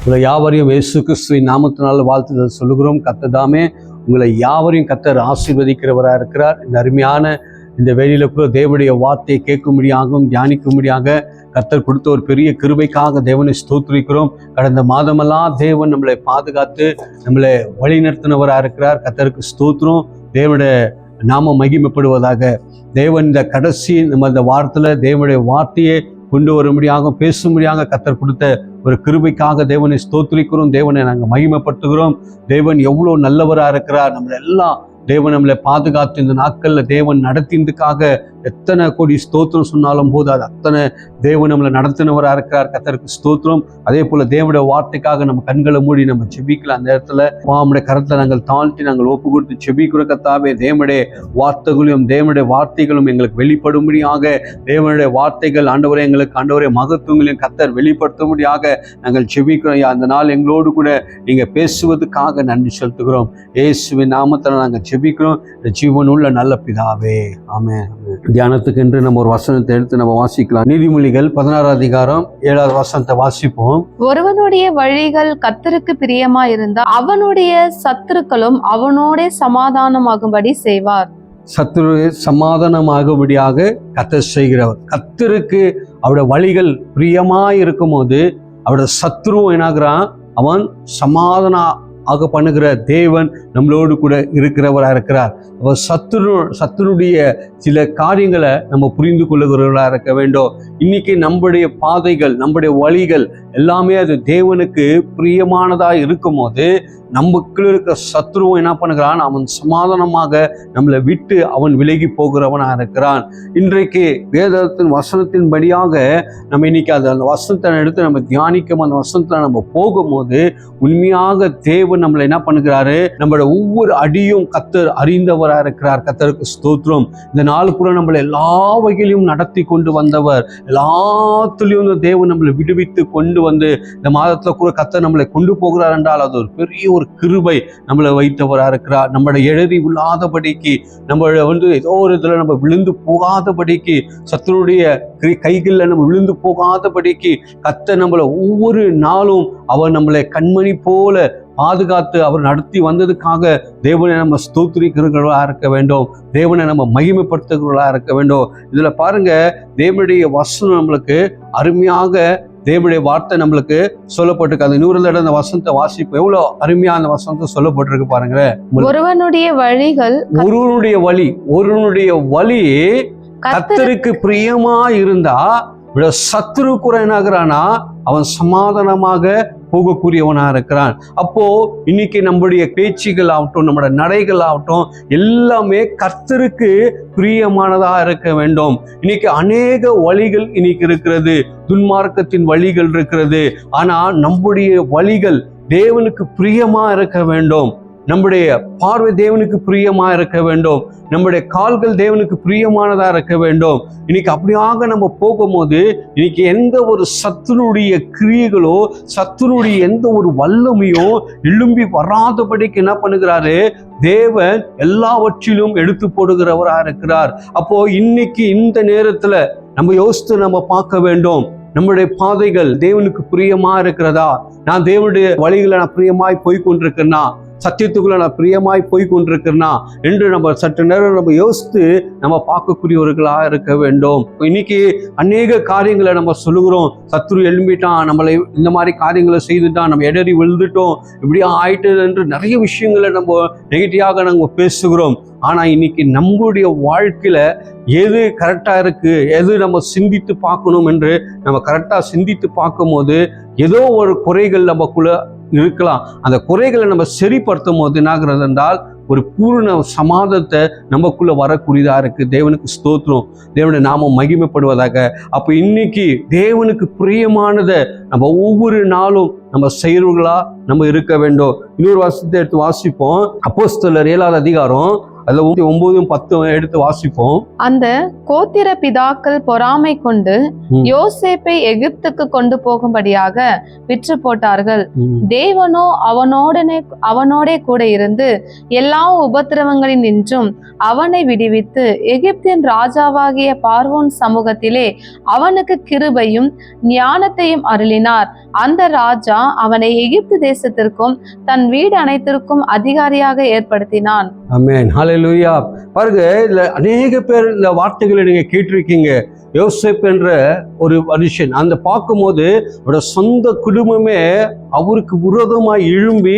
உங்களை யாவரையும் இயேசு கிறிஸ்துவின் நாமத்தினால் வாழ்த்துதல் சொல்லுகிறோம். கர்த்தர் உங்களை யாவரையும் கர்த்தர் ஆசீர்வதிக்கிறவராக இருக்கிறார். இந்த அருமையான இந்த வேளையில கூட தேவனுடைய வார்த்தையை கேட்கும்படியாகவும் தியானிக்கும்படியாக கர்த்தர் கொடுத்த ஒரு பெரிய கிருபைக்காக தேவனை ஸ்தோத்திரிக்கிறோம். கடந்த மாதமெல்லாம் தேவன் நம்மளை பாதுகாத்து நம்மளை வழி நடத்தினவராக இருக்கிறார். கர்த்தருக்கு ஸ்தோத்திரம். தேவனுடைய நாம மகிமைப்படுவதாக. தேவன் இந்த கடைசி நம்ம இந்த வாரத்தில் தேவனுடைய வார்த்தையை கொண்டு வரும்படியாக பேசும்படியாக கர்த்தர் கொடுத்த ஒரு கிருபைக்காக தேவனை ஸ்தோத்திரிக்கிறோம். தேவனை நாங்கள் மகிமைப்படுத்துகிறோம். தேவன் எவ்வளோ நல்லவராக இருக்கிறார். நம்மளை எல்லாம் தேவன் நம்மளை பாதுகாத்து இந்த நாட்களில் தேவன் நடத்தினதுக்காக எத்தனை கோடி ஸ்தோத்திரம் சொன்னாலும் போது அது அத்தனை தேவன் நம்மளை நடத்தினவராக இருக்கிறார். கர்த்தருக்கு ஸ்தோத்திரம். அதே போல் தேவனுடைய வார்த்தைக்காக நம்ம கண்களை மூடி நம்ம செபிக்கலாம். அந்த இடத்துல நம்முடைய கரத்தை நாங்கள் தாழ்த்தி நாங்கள் ஒப்பு கொடுத்து செபிக்கிற கர்த்தாவே, தேவனுடைய வார்த்தைகளும் எங்களுக்கு வெளிப்படும்படியாக தேவனுடைய வார்த்தைகள் ஆண்டவரே எங்களுக்கு ஆண்டவரே மகத்துவங்களையும் கர்த்தர் வெளிப்படுத்தும்படியாக நாங்கள் செபிக்கிறோம். அந்த நாள் எங்களோடு கூட நீங்கள் பேசுவதற்காக நன்றி செலுத்துகிறோம். இயேசுவின் நாமத்தில் நாங்கள் செபிக்கிறோம். ஜீவன் உள்ள நல்ல பிதாவே, ஆமென். தியானத்துக்கு என்று நம்ம ஒரு வசனத்தை எடுத்து நம்ம வாசிக்கலாம். நீதிமொழிகள் 16 அதிகாரம் 7வது வசனத்தை வாசிப்போம். ஒருவனுடைய வழிகள் கர்த்தருக்கு பிரியமா இருந்தால் அவனுடைய சத்துருக்களும் அவனோட சமாதானமாகும்படி செய்வார். சத்துரு சமாதானமாகும்படியாக கர்த்தர் செய்கிறவர். கர்த்தருக்கு அவருடைய வழிகள் பிரியமாய் இருக்கும் போது அவருடைய சத்துருவும் என்னாகிறான், அவன் சமாதானம் ஆக பண்ணுகிற தேவன் நம்மளோடு கூட இருக்கிறவராக இருக்கிறார். அவர் சத்துருடைய சில காரியங்களை நம்ம புரிந்து கொள்ளுகிறவர்களாக இருக்க வேண்டும். இன்னைக்கு நம்முடைய பாதைகள் நம்முடைய வழிகள் எல்லாமே அது தேவனுக்கு பிரியமானதாக இருக்கும் போது நமக்குள்ள இருக்கிற சத்துருவம் என்ன பண்ணுகிறான், அவன் சமாதானமாக நம்மளை விட்டு அவன் விலகி போகிறவனாக இருக்கிறான். இன்றைக்கு வேதத்தின் வசனத்தின் படியாக நம்ம இன்னைக்கு அந்த வசனத்தை எடுத்து நம்ம தியானிக்கும் அந்த வசனத்தை நம்ம போகும்போது உண்மையாக தேவன் நம்மளை என்ன பண்ணுகிறாரு, நம்மளோட ஒவ்வொரு அடியும் கர்த்தர் அறிந்தவராக இருக்கிறார். கர்த்தருக்கு ஸ்தோத்திரம். இந்த நாளுக்குள்ள நம்மளை எல்லா வகையிலும் நடத்தி கொண்டு வந்தவர். எல்லாத்துலேயும் தேவன் நம்மளை விடுவித்து கொண்டு வந்து இந்த மாதத்துல கூட கர்த்தர் நம்மளை கொண்டு போகிறார் என்றால் அது ஒரு பெரிய ஒரு கிருபை நம்மளை வைத்தவராக இருக்கிறார். நம்மளை எழுதி விழாதபடிக்கு நம்மளை ஏதோ ஒரு இதுல நம்ம விழுந்து போகாதபடிக்கு சத்துருடைய கைகளில் நம்ம விழுந்து போகாதபடிக்கு கர்த்தர் நம்மளை ஒவ்வொரு நாளும் அவர் நம்மளை கண்மணி போல பாதுகாத்து அவர் நடத்தி வந்ததுக்காக தேவனை நம்ம ஸ்தோத்திரிக்கிறவர்களாக இருக்க வேண்டும். தேவனை நம்ம மகிமைப்படுத்துகிறவர்களாக இருக்க வேண்டும். இதுல பாருங்க, தேவனுடைய வசனம் நம்மளுக்கு அருமையாக தேவனுடைய வார்த்தை நம்மளுக்கு சொல்லப்பட்டிருக்கு. அது 100 தடவை அந்த வசனத்தை வாசிப்போம். எவ்வளவு அருமையா அந்த வசனத்தை சொல்லப்பட்டிருக்கு பாருங்க. ஒருவனுடைய வழி கர்த்தருக்கு பிரியமா இருந்தா சத்துரு கூட என்னாகிறானா, அவன் சமாதானமாக போகக்கூடியவனா இருக்கிறான். அப்போ இன்னைக்கு நம்முடைய பேச்சுகள் ஆகட்டும், நம்முடைய நடைகள் ஆகட்டும், எல்லாமே கர்த்தருக்கு பிரியமானதா இருக்க வேண்டும். இன்னைக்கு அநேக வழிகள் இன்னைக்கு இருக்கிறது, துன்மார்க்கத்தின் வழிகள் இருக்கிறது. ஆனா நம்முடைய வழிகள் தேவனுக்கு பிரியமா இருக்க வேண்டும். நம்முடைய பார்வை தேவனுக்கு பிரியமா இருக்க வேண்டும். நம்முடைய கால்கள் தேவனுக்கு பிரியமானதா இருக்க வேண்டும். இன்னைக்கு அப்படியாக நம்ம போகும்போது இன்னைக்கு எந்த ஒரு சத்துருடைய கிரியைகளோ சத்துருடைய எந்த ஒரு வல்லமையோ எழும்பி வராதபடிக்கு என்ன பண்ணுகிறாரு, தேவன் எல்லாவற்றிலும் எடுத்து போடுகிறவரா இருக்கிறார். அப்போ இன்னைக்கு இந்த நேரத்துல நம்ம யோசித்து நம்ம பார்க்க வேண்டும், நம்முடைய பாதைகள் தேவனுக்கு பிரியமா இருக்கிறதா? நான் தேவனுடைய வழிகளை நான் பிரியமாய் போய் கொண்டிருக்கிறேன்னா, சத்தியத்துக்குள்ள நான் பிரியமாய் போய் கொண்டிருக்கிறேன்னா என்று நம்ம சற்று நேரம் நம்ம யோசித்து நம்ம பார்க்கக்கூடியவர்களாக இருக்க வேண்டும். இன்னைக்கு அநேக காரியங்களை நம்ம சொல்லுகிறோம், சத்துரு எழும்பிட்டான், நம்மளை இந்த மாதிரி காரியங்களை செய்துட்டான், நம்ம இடறி விழுந்துட்டோம், இப்படியா ஆயிட்டு என்று நிறைய விஷயங்களை நம்ம நெகட்டிவாக நம்ம பேசுகிறோம். ஆனா இன்னைக்கு நம்மளுடைய வாழ்க்கையில எது கரெக்டா இருக்கு, எது நம்ம சிந்தித்து பார்க்கணும் என்று நம்ம கரெக்டா சிந்தித்து பார்க்கும் போது ஏதோ ஒரு குறைகள் நமக்குள்ள இருக்கலாம். அந்த குறைகளை நம்ம சரிப்படுத்தும் போது என்னாகிறது என்றால் ஒரு பூர்ண சமாதானத்தை நமக்குள்ள வரக்கூடியதா இருக்கு. தேவனுக்கு ஸ்தோத்திரம். தேவனுடைய நாமம் மகிமைப்படுவதாக. அப்ப இன்னைக்கு தேவனுக்கு பிரியமானதை நம்ம ஒவ்வொரு நாளும் நம்ம செய்யறவர்களா நம்ம இருக்க வேண்டும். இன்னொரு வசனத்தை எடுத்து வாசிப்போம். அப்போஸ்தலர் 7வது அதிகாரம் அதுல 9, 10 எடுத்து வாசிப்போம். அந்த கோத்திர பிதாக்கள் பொறாமை கொண்டு யோசேப்பை எகிப்துக்கு கொண்டு போகும்படியாக விற்று போட்டார்கள். தேவனோ அவனோட கூட இருந்து எல்லா உபத்திரவங்களில் நின்றும் அவனை விடுவித்து எகிப்தின் ராஜாவாகிய பார்வோன் சமூகத்திலே அவனுக்கு கிருபையும் ஞானத்தையும் அருளினார். அந்த ராஜா அவனை எகிப்து தேசத்திற்கும் தன் வீடு அனைத்திற்கும் அதிகாரியாக ஏற்படுத்தினான். ஆமென், ஹல்லேலூயா. பாருங்க, இதுல அநேக பேர் இந்த வார்த்தைகளை நீங்க கேட்டிருக்கீங்க. யோசேப் என்ற ஒரு மனுஷன், அந்த பார்க்கும்போது அவரோட சொந்த குடும்பமே அவருக்கு விரோதமாய் எழும்பி,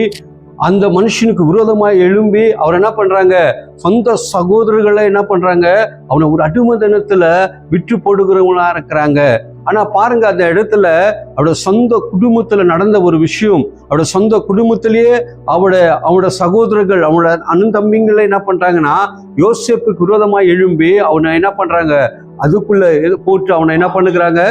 அந்த மனுஷனுக்கு விரோதமாய் எழும்பி அவர் என்ன பண்றாங்க, சொந்த சகோதரர்களை என்ன பண்றாங்க, அவனை ஒரு அடிமைத்தனத்துல விற்று போடுகிறவங்களா இருக்கிறாங்க. ஆனா பாருங்க, அந்த இடத்துல அவரோட சொந்த குடும்பத்துல நடந்த ஒரு விஷயம், அவரோட சொந்த குடும்பத்திலேயே அவனோட சகோதரர்கள், அவனோட அண்ணன் தம்பிங்களை என்ன பண்றாங்கன்னா, யோசேப்புக்கு விரோதமாய் எழும்பி அவனை என்ன பண்றாங்க, அதுக்குள்ள போட்டு அவனை என்ன பண்ணுகிறாங்க,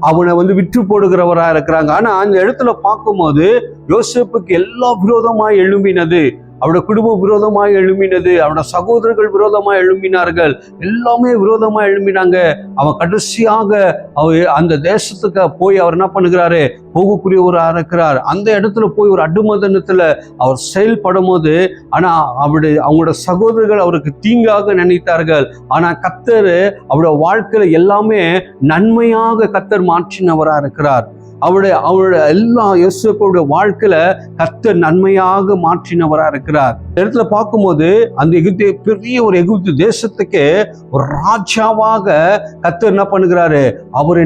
அவனை விற்று போடுகிறவரா இருக்கிறாங்க. ஆனா அந்த இடத்துல பார்க்கும்போது யோசேப்புக்கு எல்லா விரோதமாய் எழும்பினது, அவரோட குடும்பம் விரோதமாய் எழும்பினது, அவனோட சகோதரர்கள் விரோதமாய் எழும்பினார்கள், எல்லாமே விரோதமாய் எழும்பினாங்க. அவன் கடைசியாக அந்த தேசத்துக்கு போய் அவர் என்ன பண்ணுகிறாரு, போகக்கூடியவரா இருக்கிறார். அந்த இடத்துல போய் ஒரு அடிமைத்தனத்துல அவர் செயல்படும் போது, ஆனா அவங்களோட சகோதரர்கள் அவருக்கு தீங்காக நினைத்தார்கள். ஆனா கர்த்தர் அவரோட வாழ்க்கையில எல்லாமே நன்மையாக கர்த்தர் மாற்றினவரா இருக்கிறார். அவருடைய எல்லா யோசேப்புடைய வாழ்க்கையில கர்த்தர் நன்மையாக மாற்றினவரா இருக்கிறார். இடத்துல பார்க்கும்போது அந்த பெரிய ஒரு எகிப்து தேசத்துக்கு ஒரு ராஜாவாக கர்த்தர் என்ன பண்ணுகிறாரு, அவரை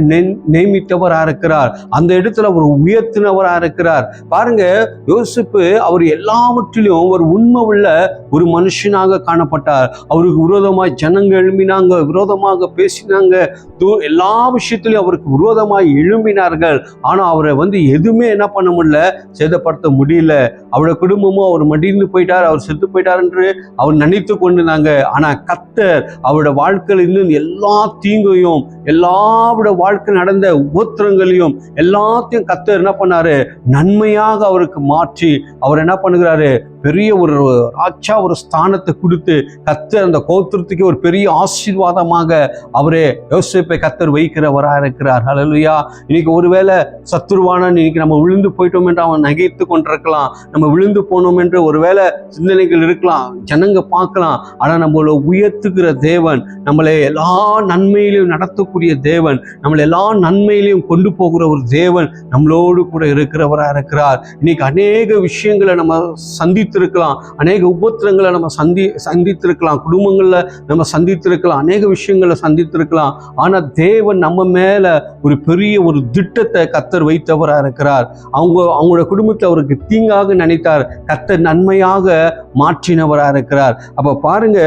நியமித்தவரா இருக்கிறார். அந்த இடத்துல அவர் உயர்த்தினவரா இருக்கிறார். பாருங்க, யோசேப்பு அவர் எல்லாவற்றிலும் ஒரு உண்மை உள்ள ஒரு மனுஷனாக காணப்பட்டார். அவருக்கு விரோதமாய் ஜனங்க எழும்பினாங்க, விரோதமாக பேசினாங்க, எல்லா விஷயத்திலையும் அவருக்கு விரோதமாய் எழும்பினார்கள். ஆனா அவரை எதுவுமே என்ன பண்ண முடியல, சேதப்படுத்த முடியல. அவரோட குடும்பமும் அவர் மடிந்து போயிட்டார், அவர் செத்து போயிட்டார் என்று அவர் நினைத்து கொண்டிருந்தாங்க. ஆனா கர்த்தர் அவரோட வாழ்க்கையில் இன்னும் எல்லா தீங்கையும், எல்லாரோட வாழ்க்கையில் நடந்த உபத்திரங்களையும் எல்லாத்தையும் கர்த்தர் என்ன பண்ணாரு, நன்மையாக அவருக்கு மாற்றி அவர் என்ன பண்ணுகிறாரு, பெரிய ஒரு ராஜா ஒரு ஸ்தானத்தை கொடுத்து கர்த்தர் அந்த கோத்திரத்துக்கு ஒரு பெரிய ஆசீர்வாதமாக அவரே யோசேப்பை கர்த்தர் வைக்கிறவரா இருக்கிறார். ஹல்லேலூயா. இன்னைக்கு ஒருவேளை சத்துருவான இன்னைக்கு நம்ம விழுந்து போயிட்டோம் என்று அவன் நகைத்து கொண்டிருக்கலாம், நம்ம விழுந்து போனோம் என்று ஒருவேளை சிந்தனைகள் இருக்கலாம், ஜனங்க பார்க்கலாம். ஆனா நம்மளை உயர்த்துகிற தேவன், நம்மளை எல்லா நன்மையிலையும் நடத்தக்கூடிய தேவன், நம்மளை எல்லா நன்மையிலையும் கொண்டு போகிற ஒரு தேவன் நம்மளோடு கூட இருக்கிறவரா இருக்கிறார். இன்னைக்கு அநேக விஷயங்களை நம்ம சந்தித்திருக்கலாம், அநேக உபத்திரங்களை நம்ம சந்தித்திருக்கலாம், குடும்பங்கள்ல நம்ம சந்தித்திருக்கலாம், அநேக விஷயங்களை சந்தித்திருக்கலாம். ஆனா தேவன் நம்ம மேல ஒரு பெரிய ஒரு திட்டத்தை கர்த்தர் வைத்தவரா இருக்கிறார். அவங்களோட குடும்பத்தை அவருக்கு தீங்காக நினைத்தார், கர்த்தர் நன்மையாக மாற்றினவரா இருக்கிறார். அப்ப பாருங்க,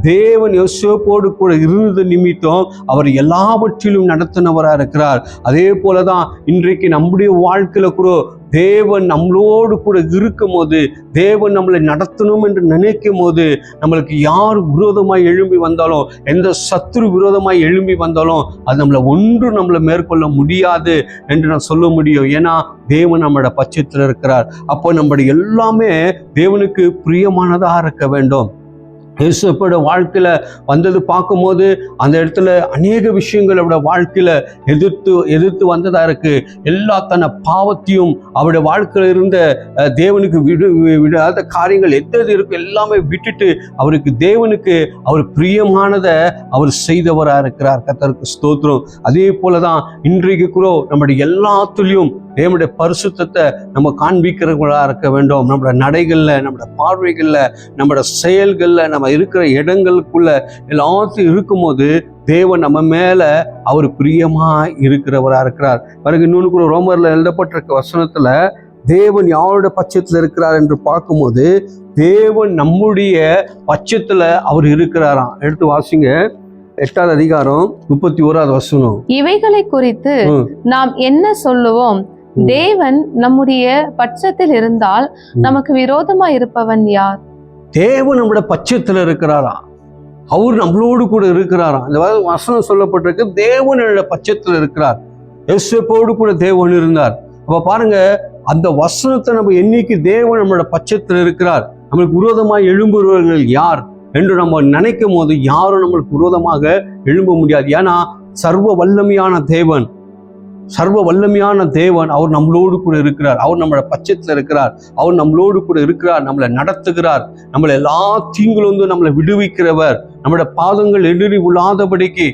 தேவன் யோசேப்போடு கூட இருந்தது நிமித்தம் அவர் எல்லாவற்றிலும் நடத்தினவரா இருக்கிறார். அதே போலதான் இன்றைக்கு நம்முடைய வாழ்க்கையில கூட தேவன் நம்மளோடு கூட இருக்கும் போது, தேவன் நம்மளை நடத்தணும் என்று நினைக்கும் போது, நம்மளுக்கு யார் விரோதமாய் எழும்பி வந்தாலும், எந்த சத்துரு விரோதமாய் எழும்பி வந்தாலும் அது நம்மளை மேற்கொள்ள முடியாது என்று நான் சொல்ல முடியும். ஏன்னா தேவன் நம்மளோட பட்சத்தில் இருக்கிறார். அப்போ நம்முடைய எல்லாமே தேவனுக்கு பிரியமானதாக இருக்க வேண்டும். யோசேப்போட வாழ்க்கையில வந்தது பார்க்கும்போது அந்த இடத்துல அநேக விஷயங்கள் அவருடைய வாழ்க்கையில எதிர்த்து வந்ததா இருக்கு. எல்லா தன்னை பாவத்தையும் அவருடைய வாழ்க்கையில இருந்த தேவனுக்கு விடாத காரியங்கள் எது இருக்கு எல்லாமே விட்டுட்டு அவருக்கு தேவனுக்கு அவர் பிரியமானதை அவர் செய்தவரா இருக்கிறார். கர்த்தருக்கு ஸ்தோத்திரம். அதே போலதான் இன்றைக்கு கூட நம்முடைய எல்லாத்துலயும் தேவனுடைய பரிசுத்தத்தை நம்ம காண்பிக்கிறவங்களா இருக்க வேண்டும். நம்மளோட நடைகள்ல, நம்மளோட பார்வைகள்ல, நம்மளோட செயல்கள்ல, நம்ம இருக்கிற இடங்களுக்குள்ள எல்லாத்தையும் இருக்கும்போது தேவன் நம்ம மேல அவர் பிரியமா இருக்கிறவரா இருக்கிறார். பிறகு இன்னொன்று கூட ரோமர்ல எழுதப்பட்டிருக்க வசனத்துல தேவன் யாரோட பட்சத்துல இருக்கிறார் என்று பார்க்கும்போது தேவன் நம்முடைய பட்சத்துல அவர் இருக்கிறாராம். எடுத்து வாசிங்க, 8வது அதிகாரம் 31வது வசனம். இவைகளை குறித்து நாம் என்ன சொல்லுவோம்? தேவன் நம்முடைய பட்சத்தில் இருந்தால் நமக்கு விரோதமா இருப்பவன் யார்? தேவன் நம்முடைய பட்சத்துல இருக்கிறாராம், அவர் நம்மளோடு கூட இருக்கிறாராம். இந்த வசனம் சொல்லப்பட்டிருக்கு, தேவன் என்னோட பட்சத்துல இருக்கிறார். யோசேப்போடு கூட தேவன் இருந்தார். அப்ப பாருங்க, அந்த வசனத்தை நம்ம என்னைக்கு தேவன் நம்மளோட பட்சத்துல இருக்கிறார், நம்மளுக்கு விரோதமாய் எழும்புபவர்கள் யார் என்று நம்ம நினைக்கும் போது யாரும் நம்மளுக்கு விரோதமாக எழும்ப முடியாது. ஏன்னா சர்வ வல்லமையான தேவன் அவர் நம்மளோடு கூட இருக்கிறார். அவர் நம்மளோட பட்சத்துல இருக்கிறார். அவர் நம்மளோடு கூட இருக்கிறார், நம்மளை நடத்துகிறார், நம்மளை எல்லா தீங்களும் நம்மளை விடுவிக்கிறவர், நம்மளோட பாதங்கள் எதிரி உள்ளாதபடிக்கு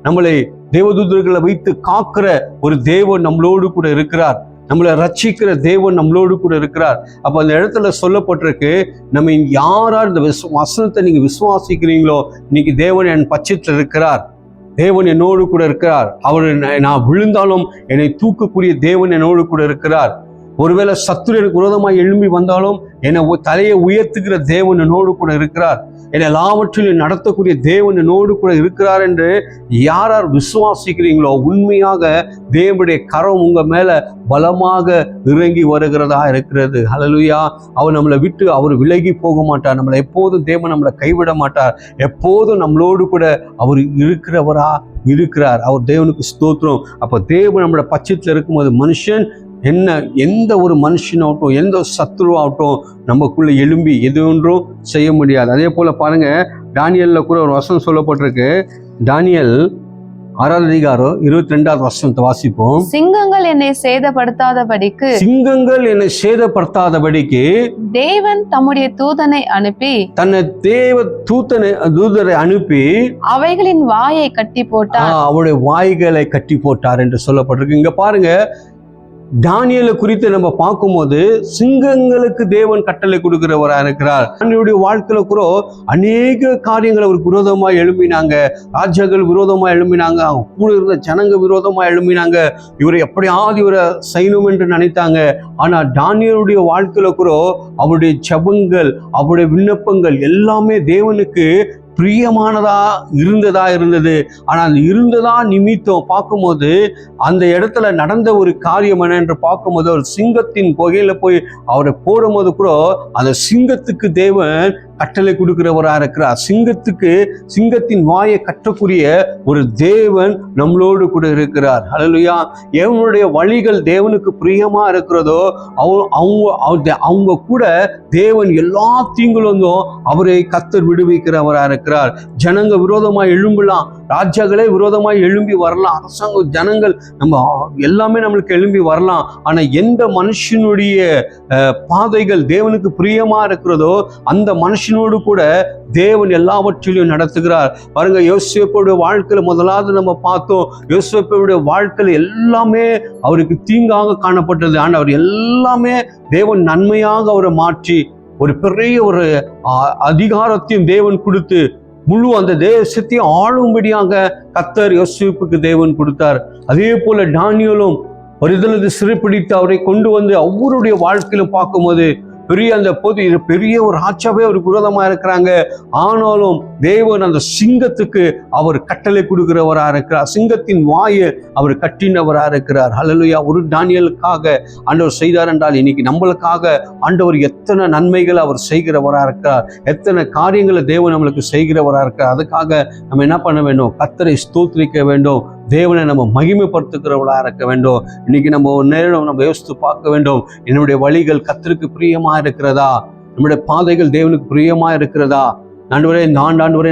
நம்மளை தேவதூதர்களை வைத்து காக்கிற ஒரு தேவன் நம்மளோடு கூட இருக்கிறார். நம்மளை ரட்சிக்கிற தேவன் நம்மளோடு கூட இருக்கிறார். அப்போ அந்த இடத்துல சொல்லப்பட்டிருக்கு, நம்ம யாரார் இந்த வசனத்தை நீங்க விசுவாசிக்கிறீங்களோ இன்னைக்கு தேவன் என் பட்சத்தில் இருக்கிறார், தேவன் என்னோடு கூட இருக்கிறார், அவர் நான் விழுந்தாலும் என்னை தூக்கக்கூடிய தேவன் என்னோடு கூட இருக்கிறார். ஒருவேளை சத்துரு எனக்கு விரோதமாக எழும்பி வந்தாலும் என்னை தலையை உயர்த்துகிற தேவன் என்னோடு கூட இருக்கிறார், என்னை எல்லாவற்றிலும் நடத்தக்கூடிய தேவன் என்னோடு கூட இருக்கிறார் என்று யார் யார் விசுவாசிக்கிறீங்களோ உண்மையாக தேவனுடைய கரம் உங்க மேல பலமாக இறங்கி வருகிறதா இருக்கிறது. ஹல்லேலூயா. அவர் நம்மளை விட்டு அவர் விலகி போக மாட்டார். நம்மளை எப்போதும் தேவன் நம்மளை கைவிட மாட்டார். எப்போதும் நம்மளோடு கூட அவர் இருக்கிறார். அவர் தேவனுக்கு ஸ்தோத்திரம். அப்போ தேவன் நம்மளோட பட்சத்தில் இருக்கும்போது மனுஷன் எந்த ஒரு மனுஷனாகட்டும் எந்த சத்துருவாகட்டும் நமக்குள்ள எழும்பி எது ஒன்றும் செய்ய முடியாது. அதே போல பாருங்க, தானியல்ல கூட ஒரு வசனம் சொல்லப்பட்டிருக்கு. தானியல் 6வது அதிகாரம் 22வது வசனத்தை வாசிப்போம். சிங்கங்கள் என்னை சேதப்படுத்தாதபடிக்கு தேவன் தம்முடைய தூதனை அனுப்பி தூதரை அனுப்பி அவைகளின் வாயை கட்டி போட்டார். அவருடைய வாய்களை கட்டி போட்டார் என்று சொல்லப்பட்டிருக்கு. இங்க பாருங்க, தானியேலை குறித்து நம்ம பார்க்கும்போது சிங்கங்களுக்கு தேவன் கட்டளை கொடுக்கிறவராக இருக்கிறார். தானியேலுடைய வாழ்க்கையில கூட அநேக காரியங்கள் அவருக்கு விரோதமா எழும்பினாங்க. ராஜாக்கள் விரோதமா எழும்பினாங்க, அவங்க கூட இருந்த ஜனங்க விரோதமா எழும்பினாங்க. இவரை எப்படியாவது இவரை செய்யணும் என்று நினைத்தாங்க. ஆனா தானியேலுடைய வாழ்க்கையில கூட அவருடைய ஜெபங்கள் அவருடைய விண்ணப்பங்கள் எல்லாமே தேவனுக்கு பிரியமானதா இருந்தது. ஆனா அந்த இருந்ததா நிமித்தம் பார்க்கும்போது அந்த இடத்துல நடந்த ஒரு காரியம் என்ன என்று பார்க்கும்போது, ஒரு சிங்கத்தின் குகையில போய் அவரை போடும்போது கூட அந்த சிங்கத்துக்கு தேவன் கட்டளை கொடுக்கிறவராக இருக்கிறார். சிங்கத்தின் வாயை கட்டக்கூடிய ஒரு தேவன் நம்மளோடு கூட இருக்கிறார். ஹல்லேலூயா. எவனுடைய வழிகள் தேவனுக்கு பிரியமா இருக்கிறதோ அவங்க கூட தேவன் எல்லா தீங்குலந்தும் அவரை கர்த்தர் விடுவிக்கிறவராக இருக்கிறார். ஜனங்க விரோதமாய் எழும்பலாம், ராஜாக்களே விரோதமாய் எழும்பி வரலாம், அரசாங்க ஜனங்கள் நம்ம எல்லாமே நம்மளுக்கு எழும்பி வரலாம். ஆனா எந்த மனுஷனுடைய பாதைகள் தேவனுக்கு பிரியமா இருக்கிறதோ அந்த மனுஷனோடு கூட தேவன் எல்லாவற்றிலும் நடத்துகிறார். பாருங்க, யோசேப்புடைய வாழ்க்கையில முதலாவது நம்ம பார்த்தோம். யோசேப்புடைய வாழ்க்கையில எல்லாமே அவருக்கு தீங்காக காணப்பட்டது. ஆனா அவர் எல்லாமே தேவன் நன்மையாக அவரை மாற்றி ஒரு பெரிய ஒரு அதிகாரத்தையும் தேவன் கொடுத்து முழு அந்த தேசத்தையும் ஆளும்படியாக கர்த்தர் யோசேப்புக்கு தேவன் கொடுத்தார். அதே போல தானியேலும் ஒரு சிறைப்பிடித்து அவரை கொண்டு வந்து அவருடைய வாழ்க்கையில பார்க்கும்போது பெரிய ஒரு ராஜாவே அவருக்கு விரோதமா இருக்கிறாங்க. ஆனாலும் தேவன் அந்த சிங்கத்துக்கு அவர் கட்டளை கொடுக்கிறவராக இருக்கிறார். சிங்கத்தின் வாயை அவர் கட்டினவராக இருக்கிறார். ஹல்லேலூயா. ஒரு தானியேலுக்காக ஆண்டவர் செய்தார் என்றால் இன்னைக்கு நம்மளுக்காக ஆண்டவர் எத்தனை நன்மைகளை அவர் செய்கிறவராக இருக்கிறார், எத்தனை காரியங்களை தேவன் நம்மளுக்கு செய்கிறவராக இருக்கிறார். அதுக்காக நம்ம என்ன பண்ண வேண்டும்? கர்த்தரை ஸ்தோத்திரிக்க வேண்டும், தேவனை நம்ம மகிமைப்படுத்துகிறவர்களாக இருக்க வேண்டும். இன்னைக்கு நம்ம ஒரு நேரம் நம்ம யோசித்து பார்க்க வேண்டும், என்னுடைய வழிகள் கர்த்தருக்கு பிரியமா இருக்கிறதா, நம்முடைய பாதைகள் தேவனுக்கு பிரியமா இருக்கிறதா? ஆண்டவரே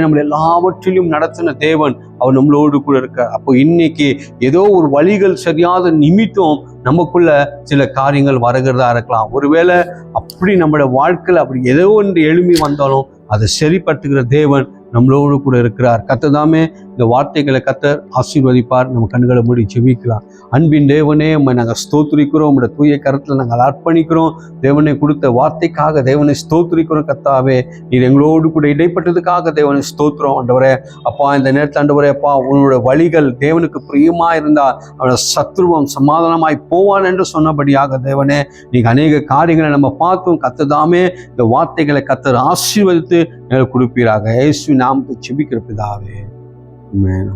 நம்மளை எல்லாவற்றிலும் நடத்தின தேவன் அவர் நம்மளோடு கூட இருக்கார். அப்போ இன்னைக்கு ஏதோ ஒரு வழிகள் சரியாத நிமித்தம் நமக்குள்ள சில காரியங்கள் வருகிறதா இருக்கலாம். ஒருவேளை அப்படி நம்மளோட வாழ்க்கையில் அப்படி ஏதோ ஒன்று எழும்பி வந்தாலும் அதை சரிப்படுத்துகிற தேவன் நம்மளோடு கூட இருக்கிறார். கர்த்தர் இந்த வார்த்தைகளை கர்த்தர் ஆசீர்வதிப்பார். நம்ம கண்களை மூடி ஜெபிக்கலாம். அன்பின் தேவனே, உம்மை நாங்கள் ஸ்தோத்திரிக்கிறோம், உங்களுடைய தூய கரத்தில் நாங்கள் அர்ப்பணிக்கிறோம். தேவனை கொடுத்த வார்த்தைக்காக தேவனை ஸ்தோத்திரிக்கிறோம். கர்த்தாவே, நீர் எங்களோடு கூட இடைப்பட்டதுக்காக தேவனை ஸ்தோத்திரம். ஆண்டவரே அப்பா, இந்த நேரத்தில் ஆண்டவரே அப்பா, உன்னோட வழிகள் தேவனுக்கு பிரியமா இருந்தால் அவனோட சத்ருவம் சமாதானமாய் போவான் என்று சொன்னபடியாக தேவனே, நீங்க அநேக காரியங்களை நம்ம பார்த்தோம். கர்த்தர் இந்த வார்த்தைகளை கர்த்தர் ஆசீர்வதித்து எங்களுக்கு கொடுப்பீராக. இயேசு நாமத்தை ஜெபிக்கிற பிதாவே. ஆமென்.